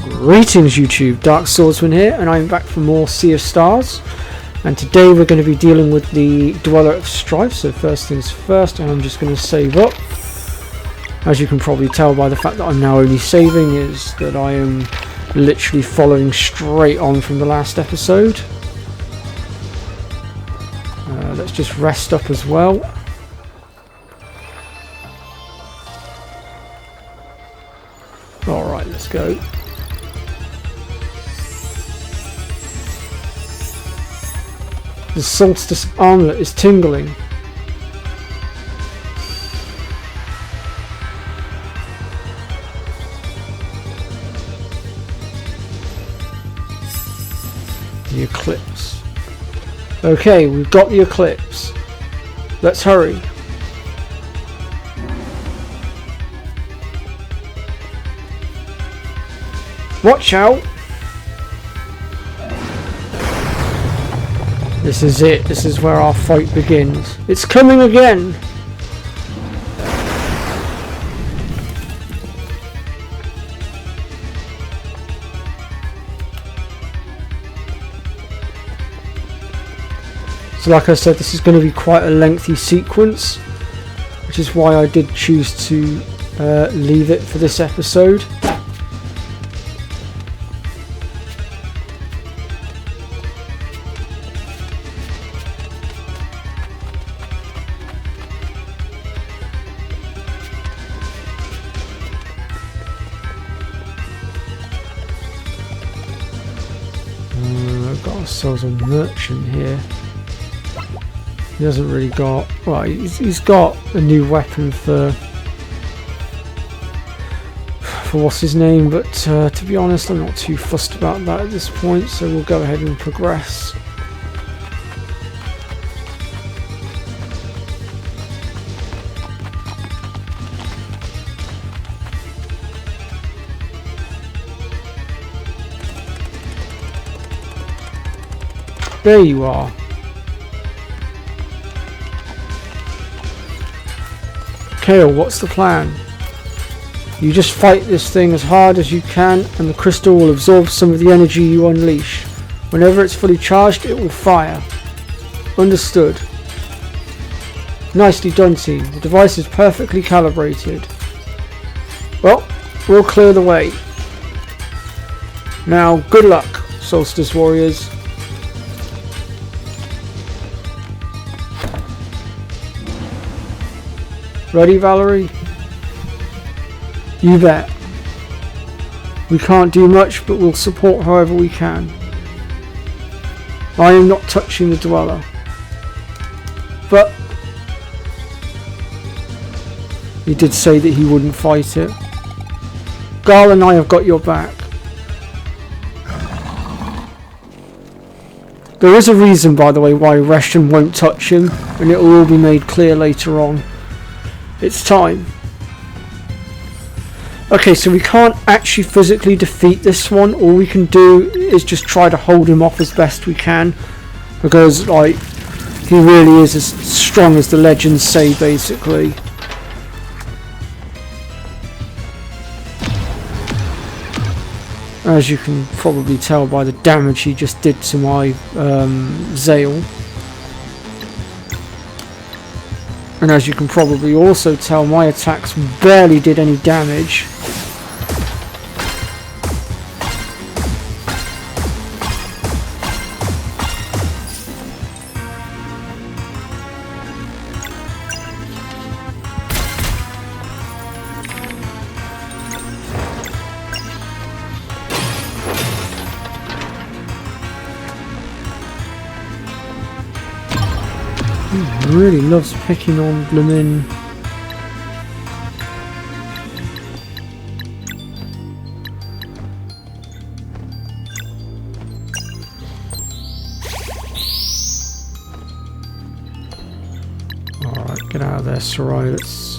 Greetings YouTube, Dark Swordsman here, and I'm back for more Sea of Stars. And today we're going to be dealing with the Dweller of Strife. So first things first, I'm just going to save up. As you can probably tell by the fact that I'm now only saving, is that I am literally following straight on from the last episode. Let's just rest up as well. Alright, let's go. The solstice armlet is tingling. The eclipse. Okay, we've got the eclipse. Let's hurry. Watch out! This is it. This is where our fight begins. It's coming again! So like I said, this is going to be quite a lengthy sequence, which is why I did choose to leave it for this episode. Got ourselves a merchant here. He hasn't really got... well, he's got a new weapon for what's his name, but to be honest, I'm not too fussed about that at this point, so we'll go ahead and progress. There you are. Kale, what's the plan? You just fight this thing as hard as you can, and the crystal will absorb some of the energy you unleash. Whenever it's fully charged, it will fire. Understood. Nicely done, team. The device is perfectly calibrated. Well, we'll clear the way. Now, good luck, Solstice Warriors. Ready, Valerie? You bet. We can't do much, but we'll support however we can. I am not touching the Dweller. But he did say that he wouldn't fight it. Garl and I have got your back. There is a reason, by the way, why Reshan won't touch him, and it will all be made clear later on. It's time. Okay, so we can't actually physically defeat this one. All we can do is just try to hold him off as best we can, because like he really is as strong as the legends say, basically. As you can probably tell by the damage he just did to my Zale. And as you can probably also tell, my attacks barely did any damage. He really loves picking on bloomin'. Alright, get out of there, Sarai. Let's...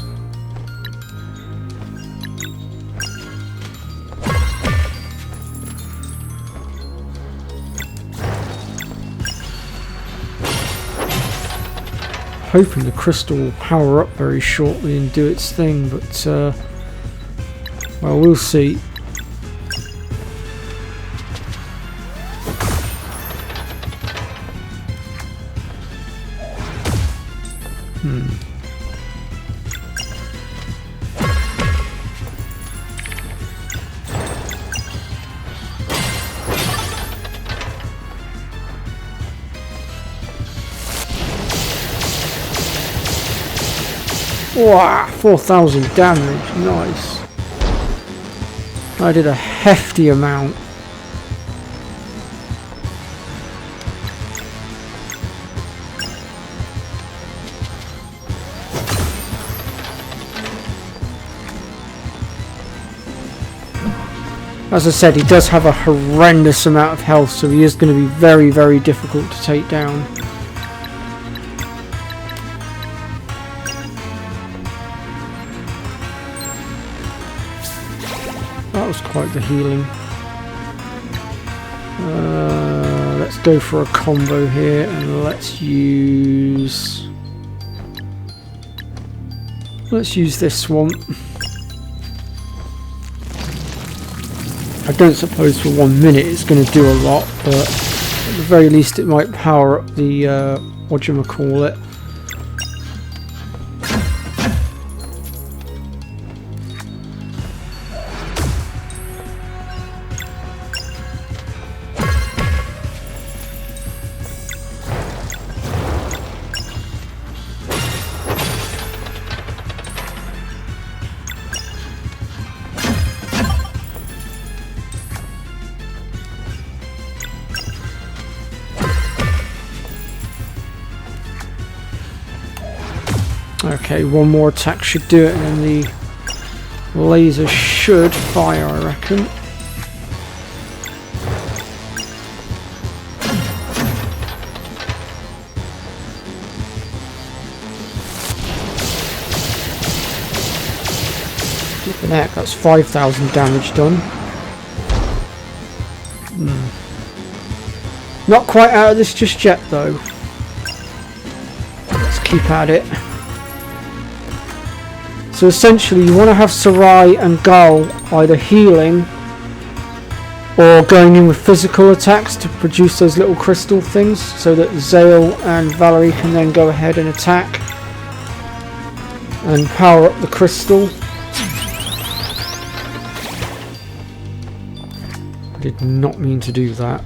hoping the crystal will power up very shortly and do its thing, but well, we'll see. Wow, 4,000 damage, nice. I did a hefty amount. As I said, he does have a horrendous amount of health, so he is going to be very, very difficult to take down. That was quite the healing. Let's go for a combo here, and let's use this one. I don't suppose for 1 minute it's going to do a lot, but at the very least it might power up the whatchamacallit. Okay, one more attack should do it, and then the laser should fire, I reckon. Look at that, that's 5,000 damage done. Not quite out of this just yet, though. Let's keep at it. So essentially you want to have Sarai and Garl either healing or going in with physical attacks to produce those little crystal things, so that Zale and Valerie can then go ahead and attack and power up the crystal. I did not mean to do that,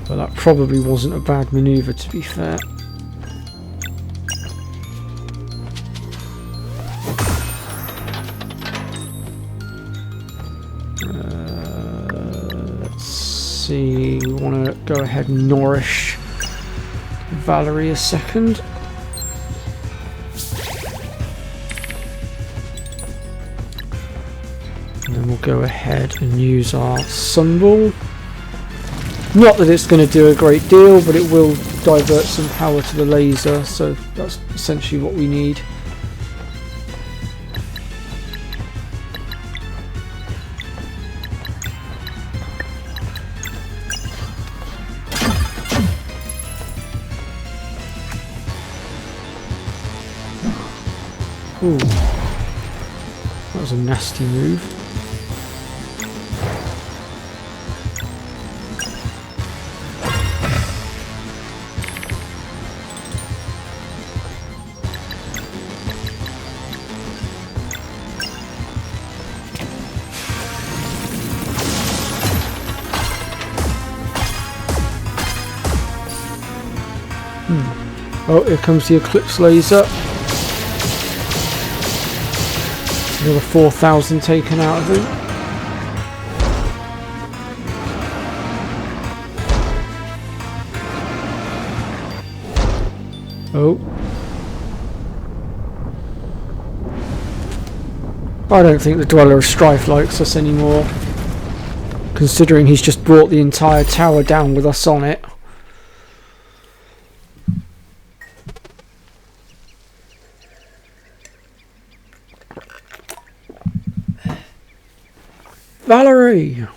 but that probably wasn't a bad maneuver, to be fair. We want to go ahead and nourish Valerie a second. And then we'll go ahead and use our sunball. Not that it's going to do a great deal, but it will divert some power to the laser, so that's essentially what we need. Ooh, that was a nasty move. Oh, here comes the Eclipse laser. Another 4,000 taken out of him. Oh. I don't think the Dweller of Strife likes us anymore, considering he's just brought the entire tower down with us on it. Valerie!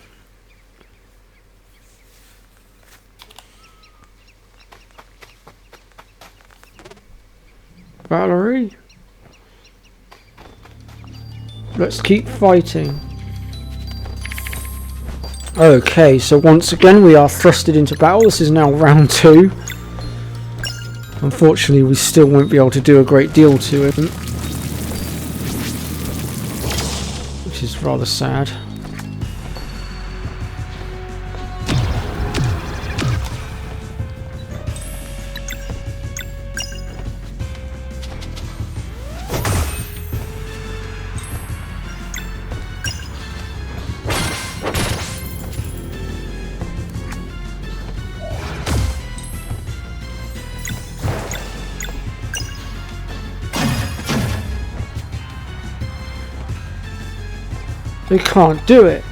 Valerie? Let's keep fighting. Okay, so once again we are thrusted into battle. This is now round 2. Unfortunately, we still won't be able to do a great deal to him, which is rather sad. They can't do it.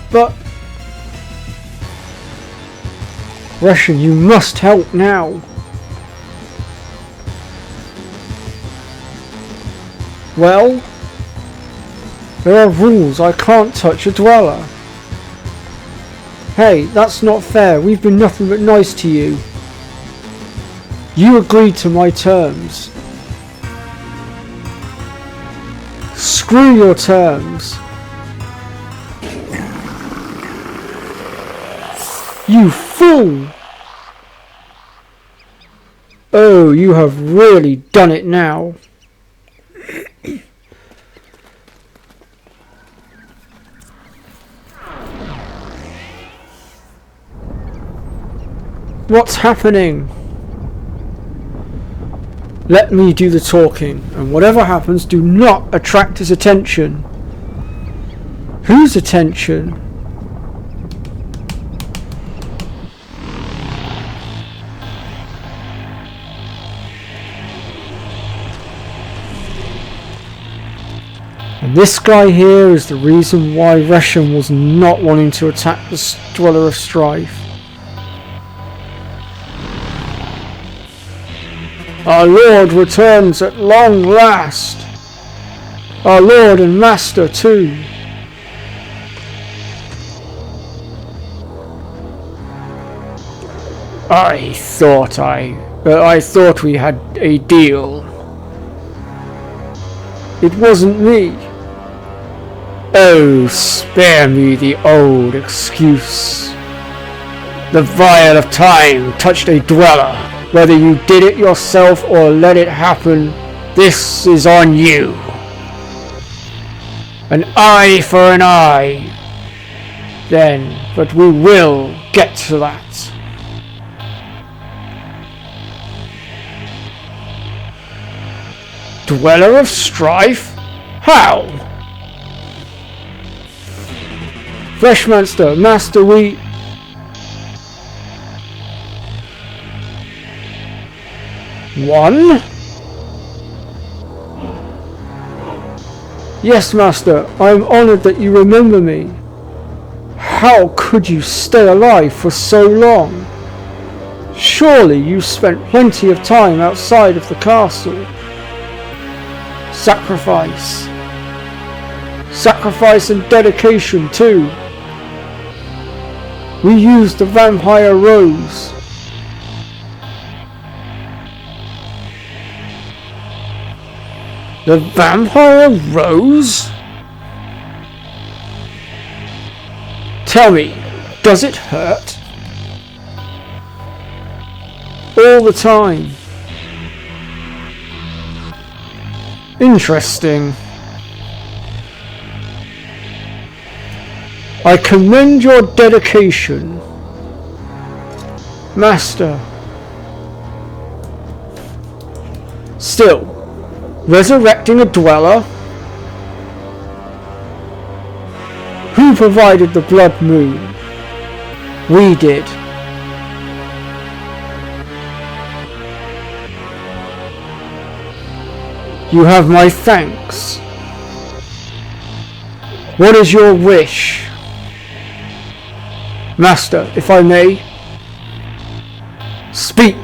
But... Russian, you must help now. Well, there are rules. I can't touch a dweller. Hey, that's not fair. We've been nothing but nice to you. You agreed to my terms. Screw your terms. You fool! Oh, you have really done it now. What's happening? Let me do the talking, and whatever happens, do not attract his attention. Whose attention? And this guy here is the reason why Russian was not wanting to attack the Dweller of Strife. Our Lord returns at long last. Our Lord and Master too. I thought we had a deal. It wasn't me. Oh, spare me the old excuse. The vial of time touched a dweller. Whether you did it yourself or let it happen, this is on you. An eye for an eye. Then, but we will get to that. Dweller of Strife? How? Freshmanster, Master, we... One? Yes, Master, I am honored that you remember me. How could you stay alive for so long? Surely you spent plenty of time outside of the castle. Sacrifice. Sacrifice and dedication too. We used the vampire rose. The vampire rose? Tell me, does it hurt? All the time. Interesting. I commend your dedication, Master. Still, resurrecting a dweller? Who provided the blood moon? We did. You have my thanks. What is your wish? Master, if I may. Speak.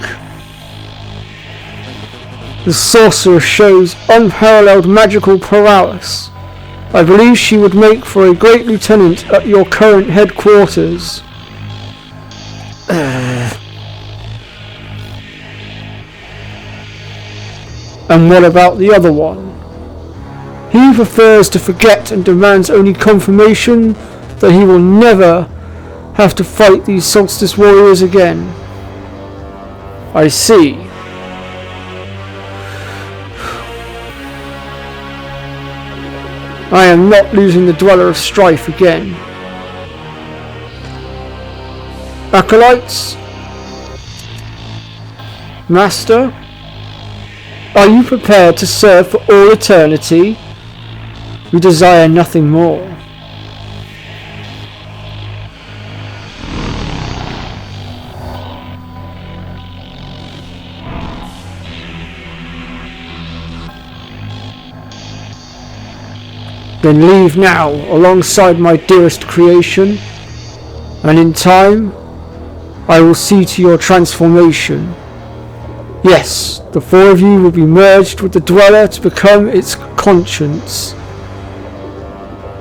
The sorcerer shows unparalleled magical prowess. I believe she would make for a great lieutenant at your current headquarters. And what about the other one? He prefers to forget and demands only confirmation that he will never have to fight these Solstice warriors again. I see. I am not losing the Dweller of Strife again. Acolytes? Master? Are you prepared to serve for all eternity? We desire nothing more. Then leave now, alongside my dearest creation, and in time, I will see to your transformation. Yes, the four of you will be merged with the Dweller to become its conscience.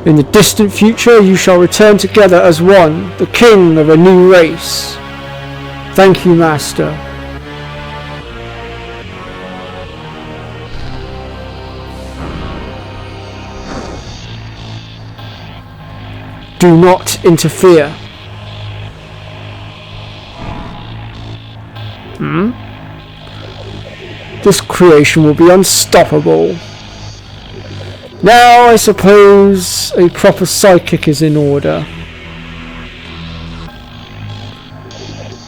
In the distant future, you shall return together as one, the king of a new race. Thank you, Master. Do not interfere. This creation will be unstoppable. Now I suppose a proper sidekick is in order.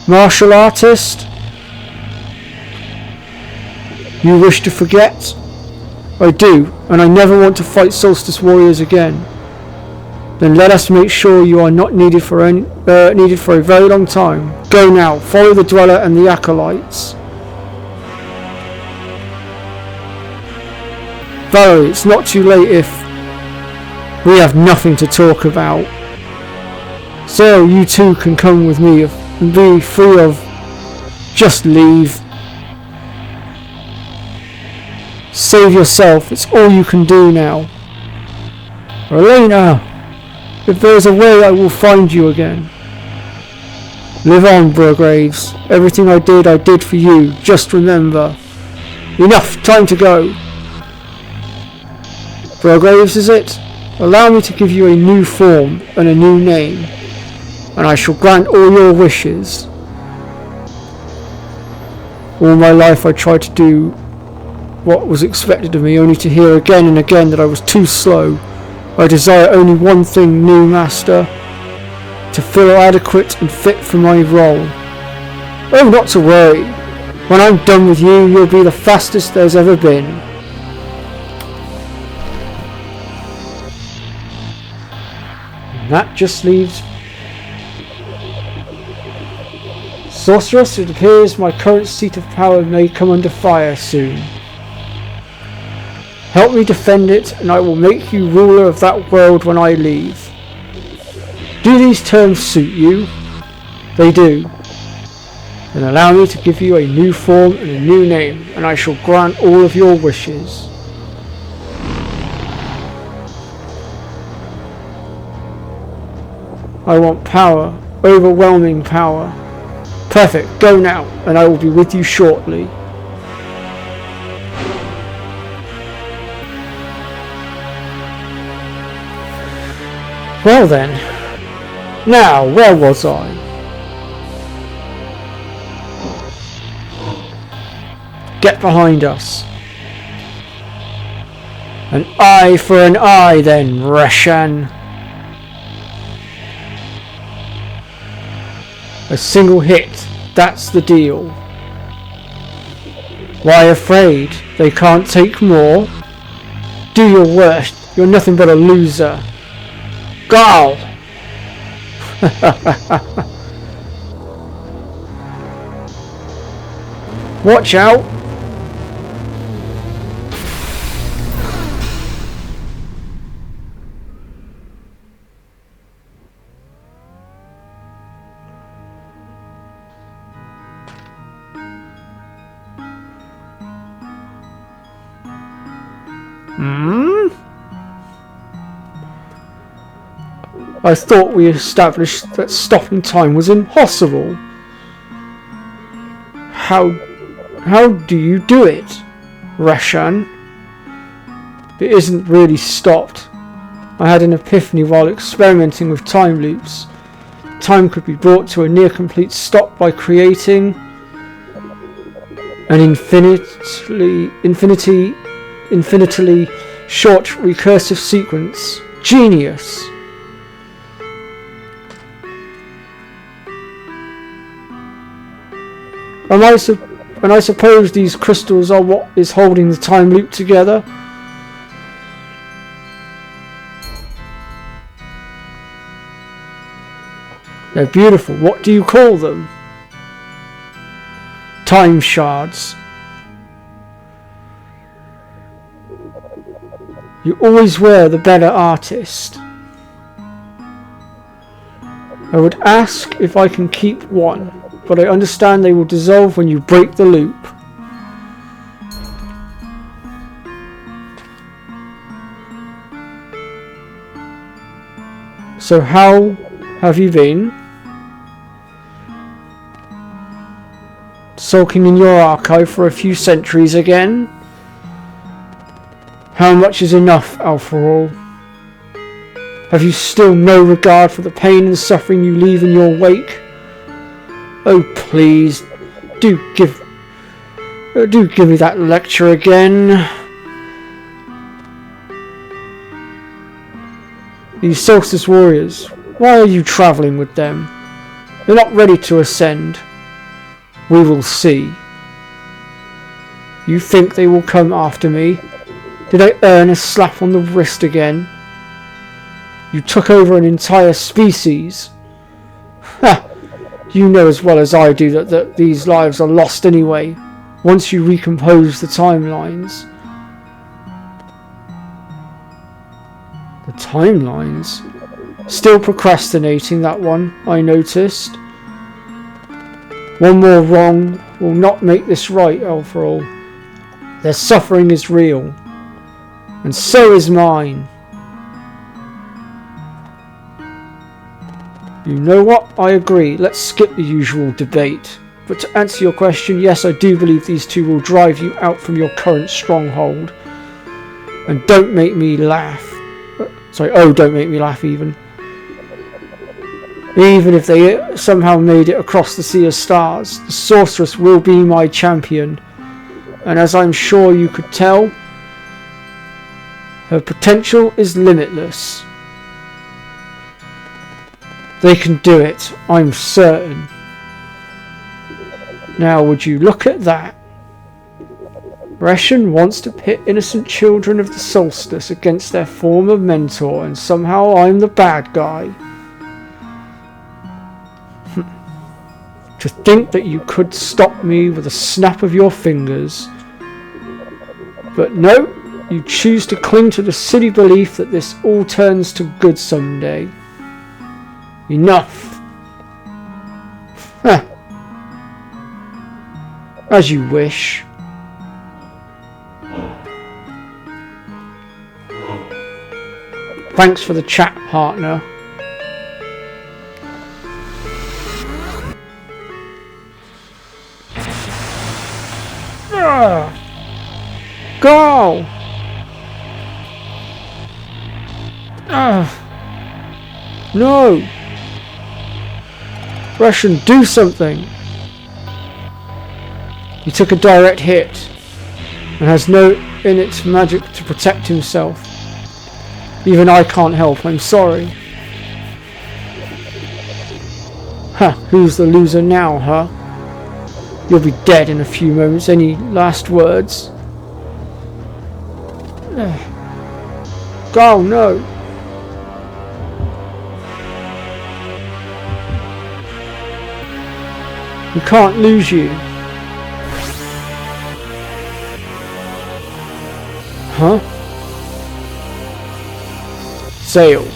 Martial artist? You wish to forget? I do, and I never want to fight Solstice Warriors again. Then let us make sure you are not needed for a very long time. Go now, follow the Dweller and the Acolytes. Valerie, it's not too late if we have nothing to talk about. So you too can come with me and be free of... Just leave. Save yourself, it's all you can do now. Elena! If there is a way, I will find you again. Live on, Burgraves. Everything I did for you. Just remember. Enough, time to go. Burgraves, is it? Allow me to give you a new form and a new name, and I shall grant all your wishes. All my life I tried to do what was expected of me, only to hear again and again that I was too slow. I desire only one thing, new Master, to feel adequate and fit for my role. Oh, not to worry. When I'm done with you, you'll be the fastest there's ever been. And that just leaves... Sorceress, it appears my current seat of power may come under fire soon. Help me defend it, and I will make you ruler of that world when I leave. Do these terms suit you? They do. Then allow me to give you a new form and a new name, and I shall grant all of your wishes. I want power, overwhelming power. Perfect, go now, and I will be with you shortly. Well then, now where was I? Get behind us. An eye for an eye then, Reshan. A single hit, that's the deal. Why afraid? They can't take more? Do your worst, you're nothing but a loser. Garl! Watch out! I thought we established that stopping time was impossible. How do you do it, Reshan? It isn't really stopped. I had an epiphany while experimenting with time loops. Time could be brought to a near complete stop by creating an infinitely short recursive sequence. Genius! And I suppose these crystals are what is holding the time loop together. They're beautiful. What do you call them? Time shards. You always were the better artist. I would ask if I can keep one, but I understand they will dissolve when you break the loop. So how have you been? Sulking in your archive for a few centuries again? How much is enough, Alpharol? Have you still no regard for the pain and suffering you leave in your wake? Oh please, do give me that lecture again. These Solstice warriors, why are you travelling with them? They're not ready to ascend. We will see. You think they will come after me? Did I earn a slap on the wrist again? You took over an entire species. Ha! You know as well as I do that these lives are lost anyway, once you recompose the timelines. The timelines? Still procrastinating that one, I noticed. One more wrong will not make this right, Alpharol. Their suffering is real, and so is mine. You know what? I agree. Let's skip the usual debate. But to answer your question, yes, I do believe these two will drive you out from your current stronghold. And don't make me laugh. Sorry, oh, don't make me laugh even. Even if they somehow made it across the Sea of Stars, the Sorceress will be my champion. And as I'm sure you could tell, her potential is limitless. They can do it, I'm certain. Now would you look at that? Reshan wants to pit innocent children of the Solstice against their former mentor, and somehow I'm the bad guy. To think that you could stop me with a snap of your fingers. But no, you choose to cling to the silly belief that this all turns to good someday. Enough. Huh. As you wish. Thanks for the chat, partner. Go! No! Russian, do something! He took a direct hit and has no innate magic to protect himself. Even I can't help, I'm sorry. Huh, who's the loser now, huh? You'll be dead in a few moments. Any last words? Oh no! We can't lose you. Huh? Sail.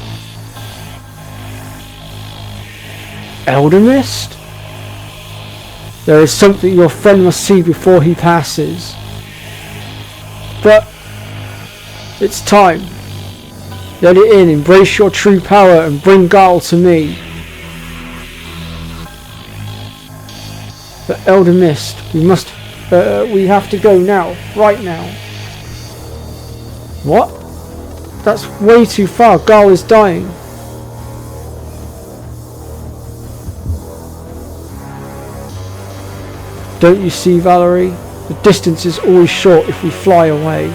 Elder Mist? There is something your friend must see before he passes. But it's time. Let it in, embrace your true power and bring Garl to me. But Elder Mist, we have to go now, right now. What? That's way too far, Garl is dying. Don't you see, Valerie? The distance is always short if we fly away.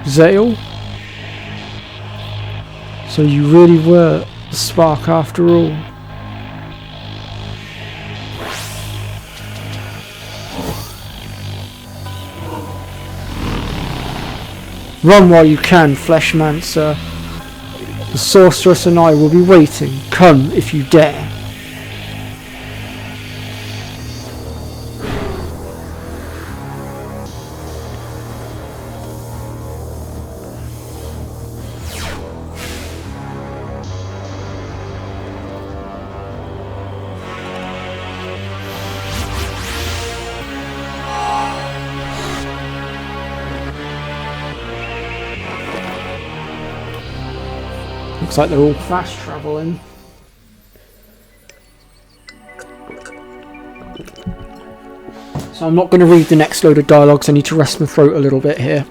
Zale? So you really were the spark after all. Run while you can, Fleshmancer. The sorceress and I will be waiting. Come if you dare. Looks like they're all fast travelling. So I'm not going to read the next load of dialogues, I need to rest my throat a little bit here.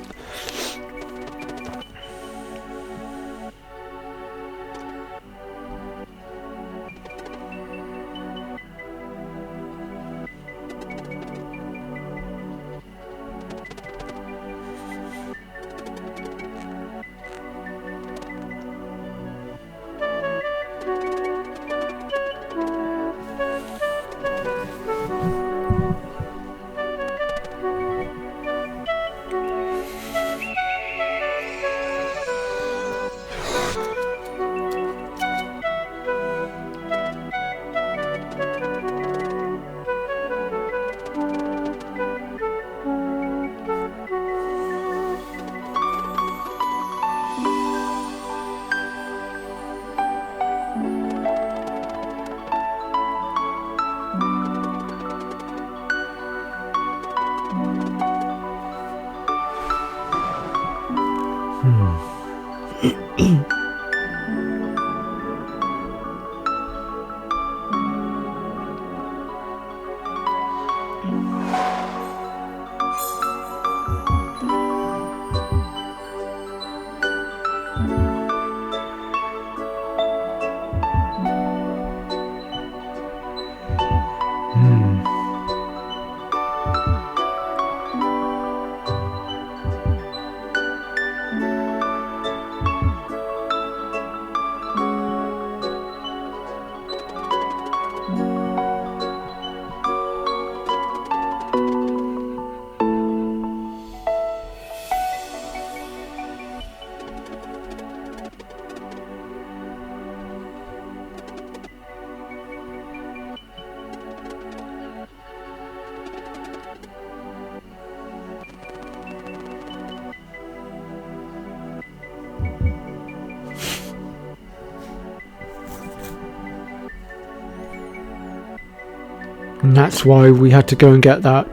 And that's why we had to go and get that,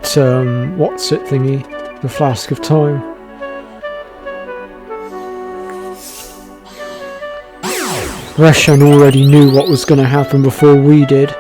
what's it thingy? The Flask of Time. Reshan already knew what was going to happen before we did.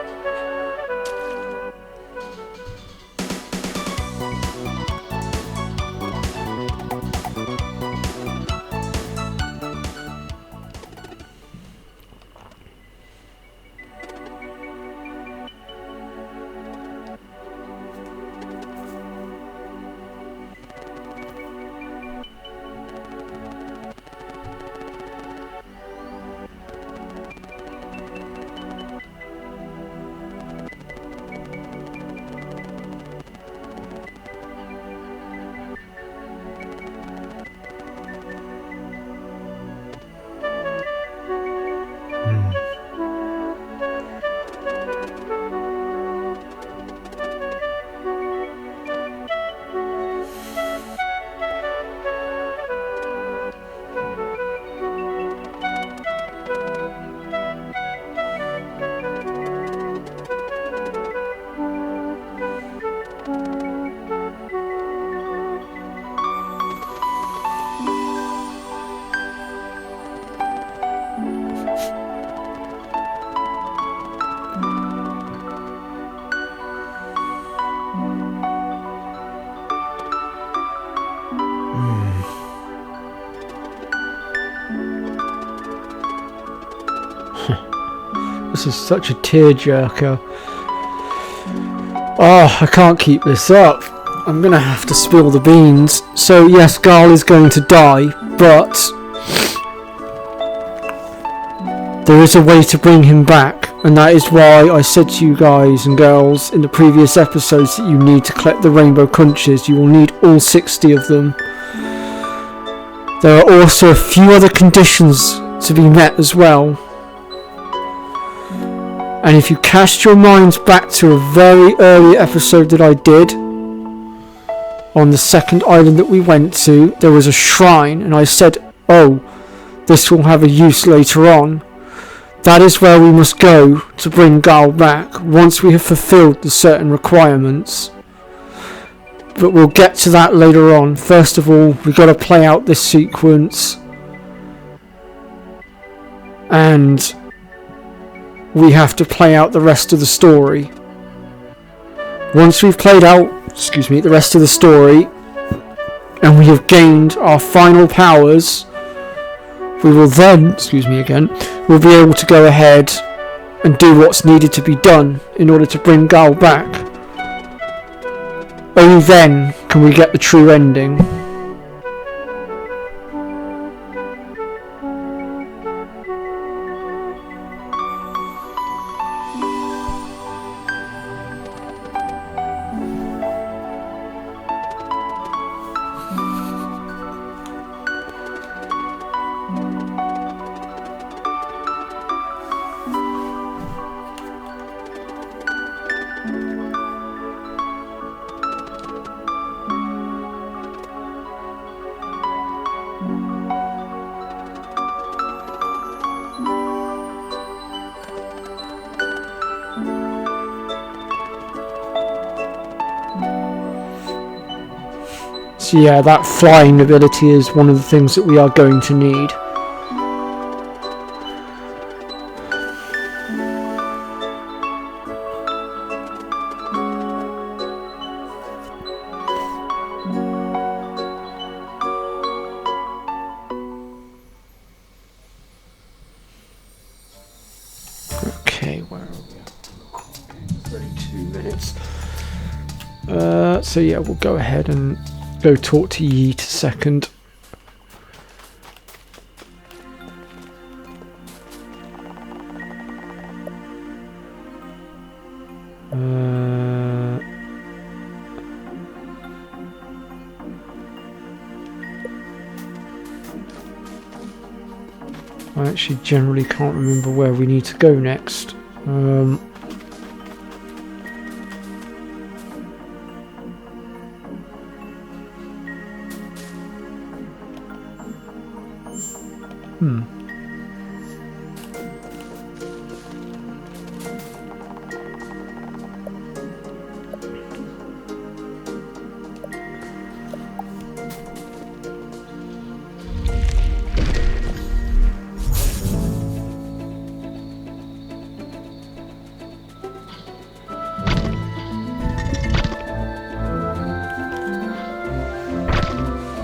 This is such a tearjerker. Oh, I can't keep this up. I'm gonna have to spill the beans. So yes, Garl is going to die, but there is a way to bring him back, and that is why I said to you guys and girls in the previous episodes that you need to collect the rainbow conches. You will need all 60 of them. There are also a few other conditions to be met as well. And if you cast your minds back to a very early episode that I did on the second island that we went to, there was a shrine, and I said, oh, this will have a use later on. That is where we must go to bring Garl back, once we have fulfilled the certain requirements. But we'll get to that later on. First of all, we've got to play out this sequence. And we have to play out the rest of the story. Once we've played out, the rest of the story, and we have gained our final powers, we will then, we'll be able to go ahead and do what's needed to be done in order to bring Garl back. Only then can we get the true ending. So yeah, that flying ability is one of the things that we are going to need. Okay, where are we? 32 minutes. So yeah, we'll go ahead and go talk to Yeet a second. I actually generally can't remember where we need to go next.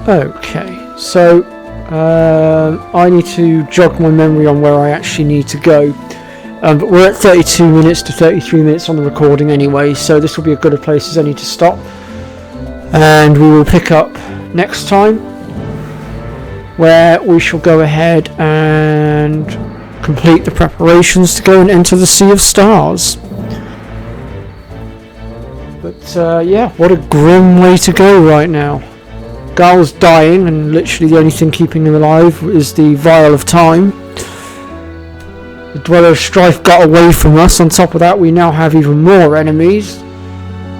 Okay, so I need to jog my memory on where I actually need to go, but we're at 32 minutes to 33 minutes on the recording anyway, so this will be a good a place as any to stop, and we will pick up next time, where we shall go ahead and complete the preparations to go and enter the Sea of Stars. But yeah, what a grim way to go right now. Garl's dying, and literally the only thing keeping him alive is the vial of time. The Dweller of Strife got away from us. On top of that, we now have even more enemies.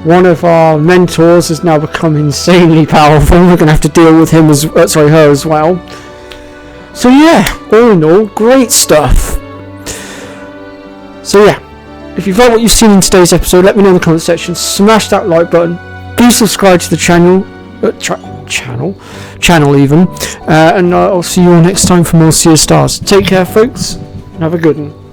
One of our mentors has now become insanely powerful. We're going to have to deal with him her as well. So yeah, all in all, great stuff. So yeah, if you've liked what you've seen in today's episode, let me know in the comment section. Smash that like button. Do subscribe to the channel. Channel even, and I'll see you all next time for more Sea of Stars. Take care, folks, and have a good one.